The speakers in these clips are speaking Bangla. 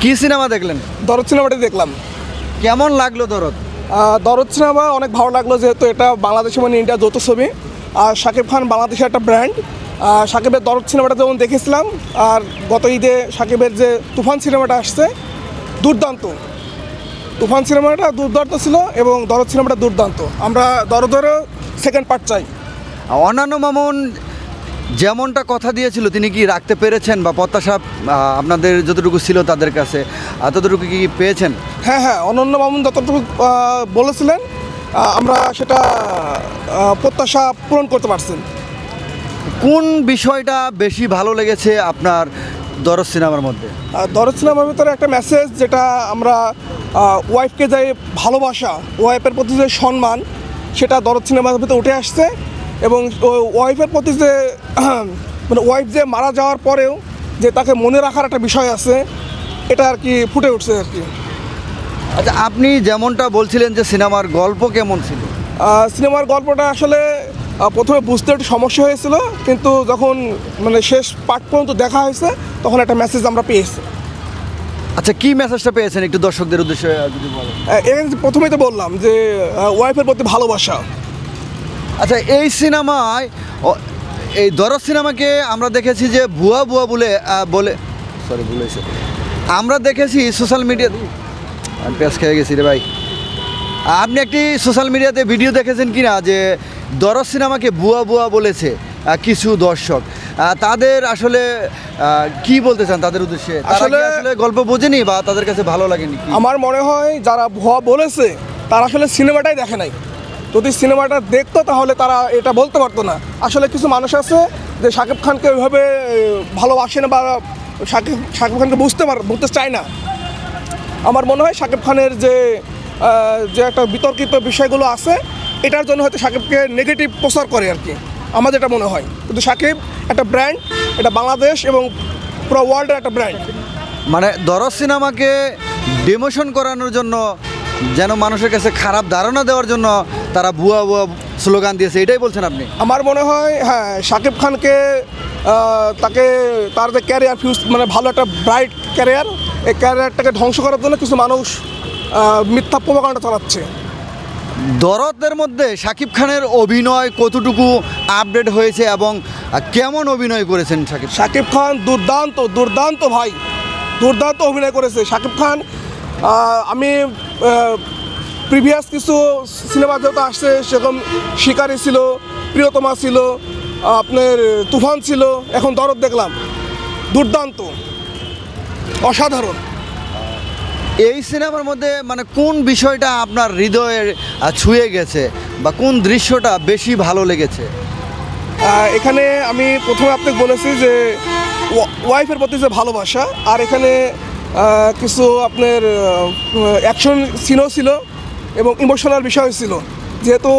কি সিনেমা দেখলেন? দরদ সিনেমাটি দেখলাম। কেমন লাগলো দরদ? দরদ সিনেমা অনেক ভালো লাগলো, যেহেতু এটা বাংলাদেশ এবং ইন্ডিয়া যৌথ ছবি। আর শাকিব খান বাংলাদেশের একটা ব্র্যান্ড। শাকিবের দরদ সিনেমাটা যেমন দেখেছিলাম, আর গত ঈদে শাকিবের যে তুফান সিনেমাটা আসছে, দুর্দান্ত। তুফান সিনেমাটা দুর্দান্ত ছিল এবং দরদ সিনেমাটা দুর্দান্ত। আমরা দরদেরও সেকেন্ড পার্ট চাই। অন্যান্য মামুন যেমনটা কথা দিয়েছিল তিনি কি রাখতে পেরেছেন, বা প্রত্যাশা আপনাদের যতটুকু ছিল তাদের কাছে ততটুকু কি পেয়েছেন? হ্যাঁ, অনন্য মামুন যতটুকু বলেছিলেন আমরা সেটা প্রত্যাশা পূরণ করতে পারছেন। কোন বিষয়টা বেশি ভালো লেগেছে আপনার দরদ সিনেমার মধ্যে? দরদ সিনেমার ভিতরে একটা মেসেজ, যেটা আমরা ওয়াইফকে যে ভালোবাসা, ওয়াইফের প্রতি যে সম্মান, সেটা দরদ সিনেমার ভিতরে উঠে আসছে। এবং ওয়াইফের প্রতি যে মানে ওয়াইফ যে মারা যাওয়ার পরেও যে তাকে মনে রাখার একটা বিষয় আছে, এটা আর কি ফুটে উঠছে আর কি। আচ্ছা, আপনি যেমনটা বলছিলেন যে সিনেমার গল্প কেমন ছিল? সিনেমার গল্পটা আসলে প্রথমে বুঝতে একটু সমস্যা হয়েছিল, কিন্তু যখন মানে শেষ পার্ট পর্যন্ত দেখা হয়েছে তখন একটা মেসেজ আমরা পেয়েছি। আচ্ছা, কি মেসেজটা পেয়েছেন একটু দর্শকদের উদ্দেশ্যে যদি বলেন। প্রথমেই তো বললাম যে ওয়াইফের প্রতি ভালোবাসা। আচ্ছা, এই সিনেমায় এই দরদ সিনেমাকে আমরা দেখেছি যে ভুয়া বলে সরি বলেছে, আমরা দেখেছি সোশ্যাল মিডিয়া পেঁয়াজ খেয়ে গেছি রে ভাই। আপনি একটি সোশ্যাল মিডিয়াতে ভিডিও দেখেছেন কি না, যে দরদ সিনেমাকে ভুয়া বলেছে কিছু দর্শক। তাদের আসলে কি বলতে চান তাদের উদ্দেশ্যে? আসলে গল্প বোঝেনি বা তাদের কাছে ভালো লাগেনি? আমার মনে হয় যারা ভুয়া বলেছে তারা আসলে সিনেমাটাই দেখে নাই। যদি সিনেমাটা দেখতো তাহলে তারা এটা বলতে পারতো না। আসলে কিছু মানুষ আছে যে শাকিব খানকে ওইভাবে ভালোবাসে না, বা শাকিব খানকে বুঝতে চায় না। আমার মনে হয় শাকিব খানের যে একটা বিতর্কিত বিষয়গুলো আছে, এটার জন্য হয়তো শাকিবকে নেগেটিভ প্রচার করে আর কি, আমার যেটা মনে হয়। কিন্তু শাকিব একটা ব্র্যান্ড, এটা বাংলাদেশ এবং পুরো ওয়ার্ল্ডের একটা ব্র্যান্ড। মানে দরদ সিনেমাকে ডিমোশন করানোর জন্য, যেন মানুষের কাছে খারাপ ধারণা দেওয়ার জন্য তারা ভুয়া স্লোগান দিয়েছে, এটাই বলছেন আপনি? আমার মনে হয় হ্যাঁ, শাকিব খানকে তার যে ক্যারিয়ার মানে ভালো একটা ব্রাইট ক্যারিয়ার, এই ক্যারিয়ারটাকে ধ্বংস করার জন্য কিছু মানুষ মিথ্যা প্রোপাগান্ডা চালাচ্ছে। দরদের মধ্যে শাকিব খানের অভিনয় কতটুকু আপডেট হয়েছে এবং কেমন অভিনয় করেছেন শাকিব খান? দুর্দান্ত ভাই, দুর্দান্ত অভিনয় করেছে শাকিব খান। আমি প্রিভিয়াস কিছু সিনেমা যেহেতু আসছে, সেরকম শিকারি ছিল, প্রিয়তমা ছিল, আপনার তুফান ছিল, এখন দরদ দেখলাম, দুর্দান্ত, অসাধারণ। এই সিনেমার মধ্যে মানে কোন বিষয়টা আপনার হৃদয়ে ছুঁয়ে গেছে, বা কোন দৃশ্যটা বেশি ভালো লেগেছে? এখানে আমি প্রথমে আপনাকে বলেছি যে ওয়াইফের প্রতি যে ভালোবাসা, আর এখানে কিছু আপনার অ্যাকশন সিনও ছিল এবং ইমোশনাল বিষয় ছিল। যেহেতু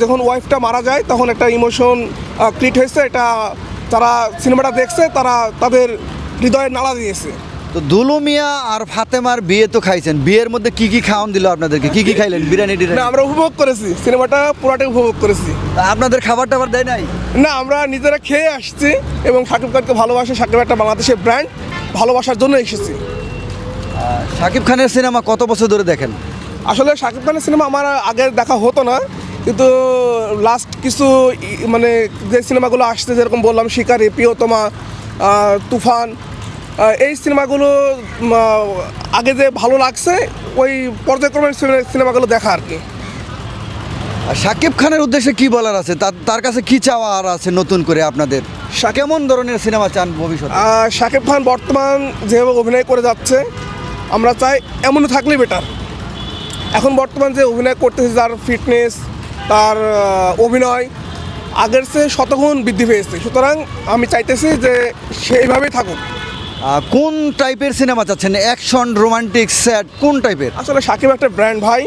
যখন ওয়াইফটা মারা যায় তখন একটা ইমোশন ক্রিয়েট হয়েছে, এটা যারা সিনেমাটা দেখছে তারা তাদের হৃদয়ে নাড়া দিয়েছে। তো দুলু মিয়া আর ফাতেমার বিয়ে তো খাইছেন, বিয়ের মধ্যে কি কি খাওয়ান দিল আপনাদেরকে? কি খাইলেন? বিরিয়ানি? না, আমরা উপভোগ করেছি, সিনেমাটা পুরাটাই উপভোগ করেছি। আপনাদের খাবার টাবার দেয় নাই? না, আমরা নিজেরা খেয়ে আসছি এবং শাকিব খানকে ভালোবাসে, শাকিব একটা বাংলাদেশের ব্র্যান্ড, ভালোবাসার জন্য এসেছি। শাকিব খানের সিনেমা কত বছর ধরে দেখেন? আসলে শাকিব খানের সিনেমা আমার আগে দেখা হতো না, কিন্তু লাস্ট কিছু মানে যে সিনেমাগুলো আসছে, যেরকম বললাম শিকারি, প্রিয়তমা, তুফান, এই সিনেমাগুলো আগে যে ভালো লাগছে, ওই পর্যায়ক্রমে সিনেমাগুলো দেখা আর কি। শাকিব খানের উদ্দেশ্যে কি বলার আছে? তার কাছে কি চাওয়া আর আছে নতুন করে আপনাদের? কেমন ধরনের সিনেমা চান ভবিষ্যতে? শাকিব খান বর্তমান যেভাবে অভিনয় করে যাচ্ছে, আমরা চাই এমনই থাকলেই বেটার। এখন বর্তমান যে অভিনয় করতেছে, যার ফিটনেস, তার অভিনয় আগের চেয়ে শতগুণ বৃদ্ধি পেয়েছে। সুতরাং আমি চাইতেছি যে সেইভাবেই থাকুক। কোন টাইপের সিনেমা চাচ্ছেন? অ্যাকশন, রোমান্টিক, স্যাড, কোন টাইপের? আসলে শাকিব একটা ব্র্যান্ড ভাই,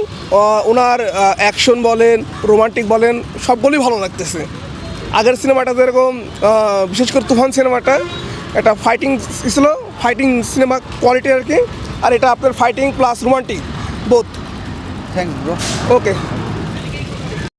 ওনার অ্যাকশন বলেন, রোমান্টিক বলেন, সবগুলোই ভালো লাগতেছে। আগের সিনেমাটা যেরকম, বিশেষ করে তুফান সিনেমাটা একটা ফাইটিং ছিল, ফাইটিং সিনেমা কোয়ালিটি আর কি, আর এটা আপনার fighting plus romantic both. Thank you bro. Okay.